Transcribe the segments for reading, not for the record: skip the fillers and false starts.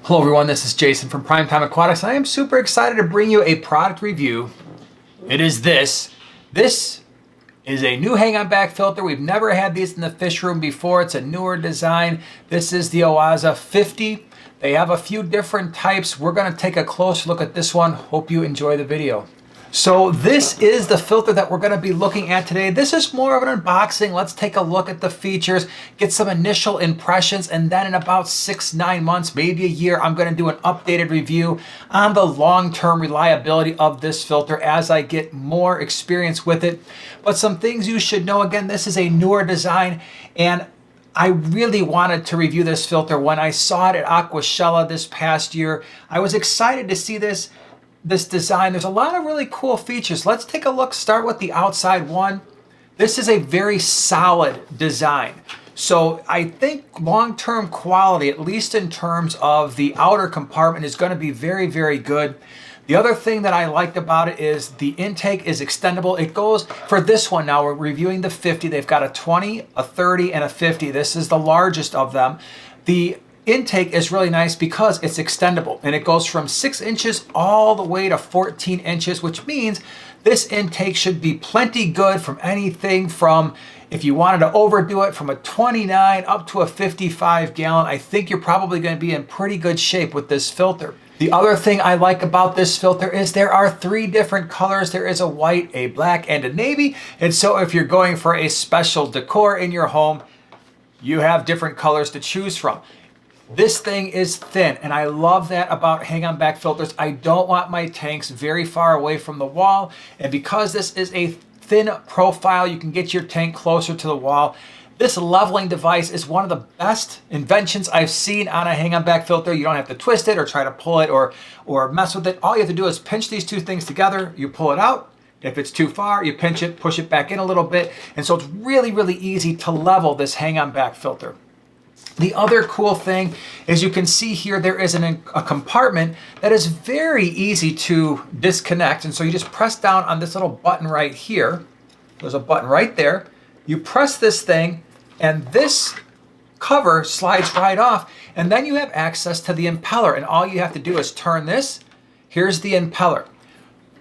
Hello everyone, this is Jason from Primetime Aquatics. I am super excited to bring you a product review. It is this. This is a new hang-on back filter. We've never had these in the fish room before. It's a newer design. This is the Oase 50. They have a few different types. We're going to take a close look at this one. Hope you enjoy the video. So this is the filter that we're going to be looking at today. This is more of an unboxing. Let's take a look at the features, get some initial impressions, and then in about 6-9 months, maybe a year, I'm going to do an updated review on the long-term reliability of this filter as I get more experience with it. But some things you should know, again, this is a newer design, and I really wanted to review this filter. When I saw it at Aquashella this past year, I was excited to see this design. There's a lot of really cool features. Let's take a look, start with the outside one. This is a very solid design. So I think long-term quality, at least in terms of the outer compartment, is going to be very, very good. The other thing that I liked about it is the intake is extendable. It goes, for this one now, we're reviewing the 50. They've got a 20, a 30, and a 50. This is the largest of them. The intake is really nice because it's extendable, and it goes from 6 inches all the way to 14 inches, which means this intake should be plenty good from anything from, if you wanted to overdo it, from a 29 up to a 55 gallon. I think you're probably going to be in pretty good shape with this filter. The other thing I like about this filter is there are 3 different colors. There is a white, a black, and a navy. And so if you're going for a special decor in your home, you have different colors to choose from. This thing is thin, and I love that about hang-on back filters. I don't want my tanks very far away from the wall, and because this is a thin profile, you can get your tank closer to the wall. This leveling device is one of the best inventions I've seen on a hang-on back filter. You don't have to twist it or try to pull it or mess with it. All you have to do is pinch these 2 things together, you pull it out. If it's too far, you pinch it, push it back in a little bit, and so it's really, really easy to level this hang-on back filter. The other cool thing is you can see here there is a compartment that is very easy to disconnect. And so you just press down on this little button right here. There's a button right there. You press this thing and this cover slides right off, and then you have access to the impeller, and all you have to do is turn this. Here's the impeller.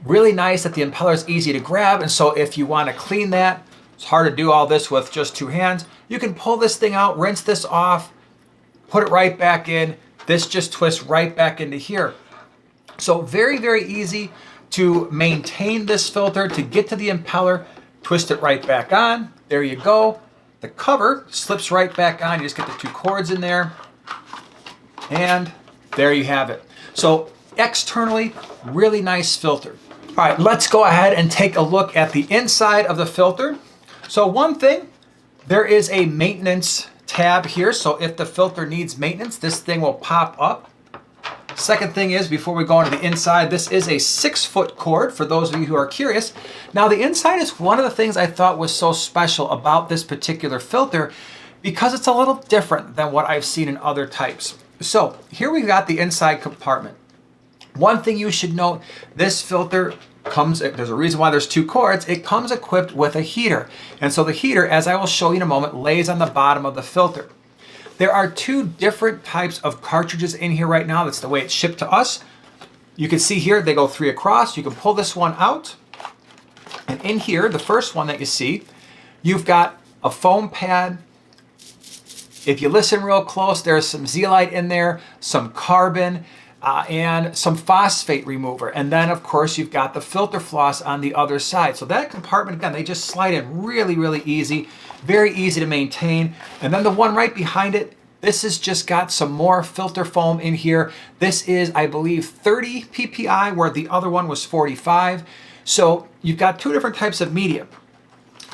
Really nice that the impeller is easy to grab, and so if you want to clean that, it's hard to do all this with just 2 hands. You can pull this thing out, rinse this off, put it right back in. This just twists right back into here. So very, very easy to maintain this filter, to get to the impeller, twist it right back on. There you go. The cover slips right back on. You just get the 2 cords in there, and there you have it. So externally, really nice filter. All right, let's go ahead and take a look at the inside of the filter. So one thing, there is a maintenance tab here. So if the filter needs maintenance, this thing will pop up. Second thing is, before we go into the inside, this is a 6-foot cord for those of you who are curious. Now the inside is one of the things I thought was so special about this particular filter because it's a little different than what I've seen in other types. So here we've got the inside compartment. One thing you should note, this filter comes, there's a reason why there's 2 cords, it comes equipped with a heater. And so the heater, as I will show you in a moment, lays on the bottom of the filter. There are 2 different types of cartridges in here right now. That's the way it's shipped to us. You can see here, they go 3 across. You can pull this one out. And in here, the first one that you see, you've got a foam pad. If you listen real close, there's some zeolite in there, some carbon, and some phosphate remover. And then of course you've got the filter floss on the other side. So that compartment, again, they just slide in really, really easy, very easy to maintain. And then the one right behind it, this has just got some more filter foam in here. This is, I believe, 30 PPI, where the other one was 45. So you've got 2 different types of media.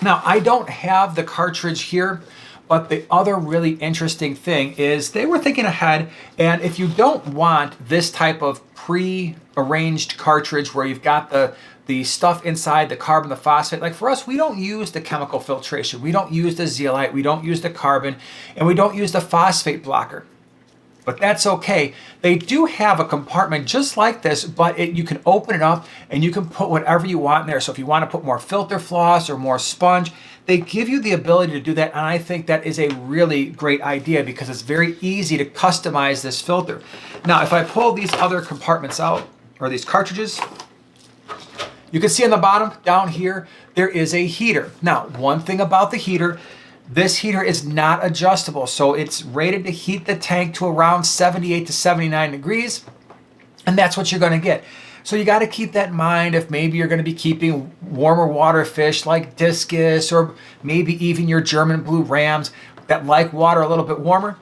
Now, I don't have the cartridge here, but the other really interesting thing is they were thinking ahead, and if you don't want this type of pre-arranged cartridge where you've got the stuff inside, the carbon, the phosphate, like for us, we don't use the chemical filtration. We don't use the zeolite, we don't use the carbon, and we don't use the phosphate blocker. but that's okay. They do have a compartment just like this, but you can open it up and you can put whatever you want in there. So if you want to put more filter floss or more sponge, they give you the ability to do that. And I think that is a really great idea because it's very easy to customize this filter. Now, if I pull these other compartments out, or these cartridges, you can see on the bottom down here, there is a heater. Now, one thing about the heater, this heater is not adjustable. So it's rated to heat the tank to around 78 to 79 degrees. And that's what you're gonna get. So you gotta keep that in mind if maybe you're gonna be keeping warmer water fish like discus or maybe even your German blue rams that like water a little bit warmer.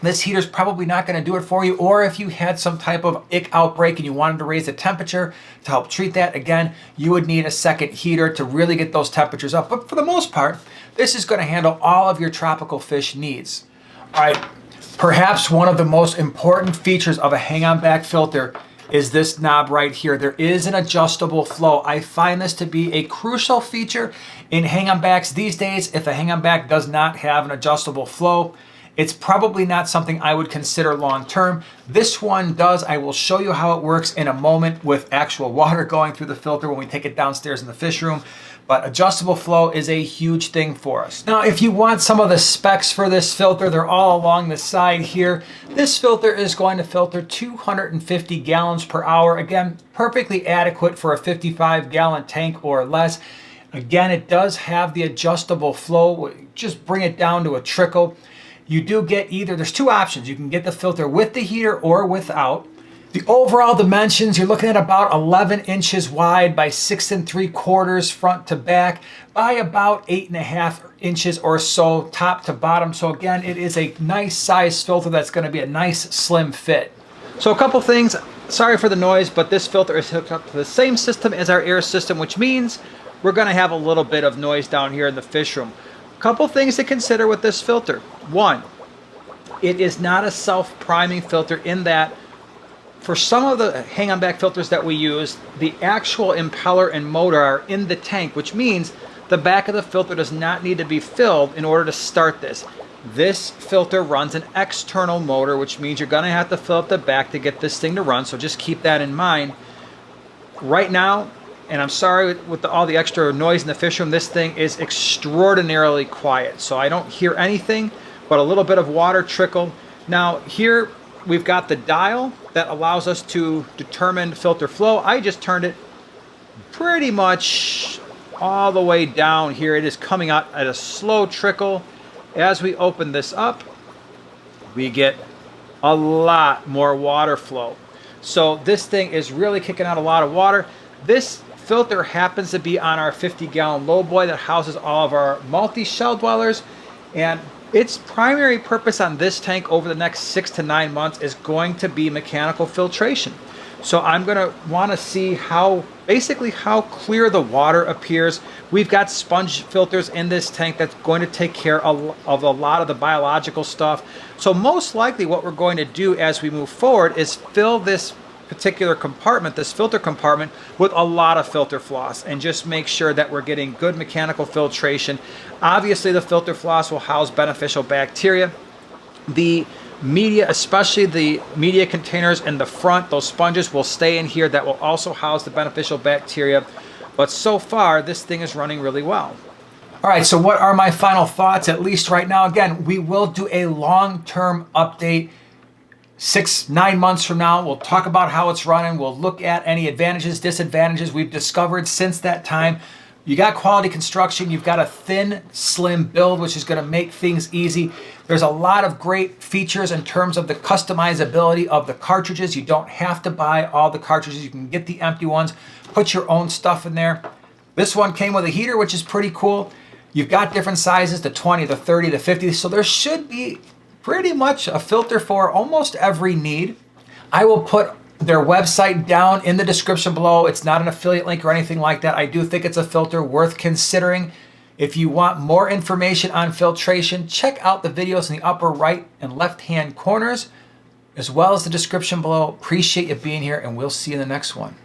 This heater's probably not going to do it for you. Or if you had some type of ick outbreak and you wanted to raise the temperature to help treat that, again, you would need a second heater to really get those temperatures up. But for the most part, this is going to handle all of your tropical fish needs. All right, perhaps one of the most important features of a hang-on back filter is this knob right here. There is an adjustable flow. I find this to be a crucial feature in hang-on backs these days. If a hang-on back does not have an adjustable flow, it's probably not something I would consider long-term. This one does. I will show you how it works in a moment with actual water going through the filter when we take it downstairs in the fish room. But adjustable flow is a huge thing for us. Now, if you want some of the specs for this filter, they're all along the side here. This filter is going to filter 250 gallons per hour. Again, perfectly adequate for a 55-gallon tank or less. Again, it does have the adjustable flow. Just bring it down to a trickle. You do get either, there's two options. You can get the filter with the heater or without. The overall dimensions, you're looking at about 11 inches wide by 6 3/4 front to back by about 8.5 inches or so top to bottom. So again, it is a nice size filter that's going to be a nice slim fit. So a couple things, sorry for the noise, but this filter is hooked up to the same system as our air system, which means we're going to have a little bit of noise down here in the fish room. Couple things to consider with this filter. One, it is not a self-priming filter in that for some of the hang-on back filters that we use, the actual impeller and motor are in the tank, which means the back of the filter does not need to be filled in order to start this. This filter runs an external motor, which means you're gonna have to fill up the back to get this thing to run, so just keep that in mind. Right now, and I'm sorry with all the extra noise in the fish room, this thing is extraordinarily quiet. So I don't hear anything but a little bit of water trickle. Now here we've got the dial that allows us to determine filter flow. I just turned it pretty much all the way down here. It is coming out at a slow trickle. As we open this up, we get a lot more water flow. So this thing is really kicking out a lot of water. This filter happens to be on our 50-gallon lowboy that houses all of our multi-shell dwellers, and its primary purpose on this tank over the next 6 to 9 months is going to be mechanical filtration. So I'm going to want to see basically how clear the water appears. We've got sponge filters in this tank that's going to take care of a lot of the biological stuff. So most likely what we're going to do as we move forward is fill this particular compartment, this filter compartment, with a lot of filter floss and just make sure that we're getting good mechanical filtration. Obviously the filter floss will house beneficial bacteria. The media, especially the media containers in the front, those sponges will stay in here. That will also house the beneficial bacteria. But so far this thing is running really well. All right, so what are my final thoughts, at least right now? Again, we will do a long-term update 6-9 months from now. We'll talk about how it's running. We'll look at any advantages, disadvantages we've discovered since that time. You got quality construction. You've got a thin, slim build, which is going to make things easy. There's a lot of great features in terms of the customizability of the cartridges. You don't have to buy all the cartridges. You can get the empty ones, put your own stuff in there. This one came with a heater, which is pretty cool. You've got different sizes, the 20, the 30, the 50. So there should be pretty much a filter for almost every need. I will put their website down in the description below. It's not an affiliate link or anything like that. I do think it's a filter worth considering. If you want more information on filtration, check out the videos in the upper right and left hand corners, as well as the description below. Appreciate you being here, and we'll see you in the next one.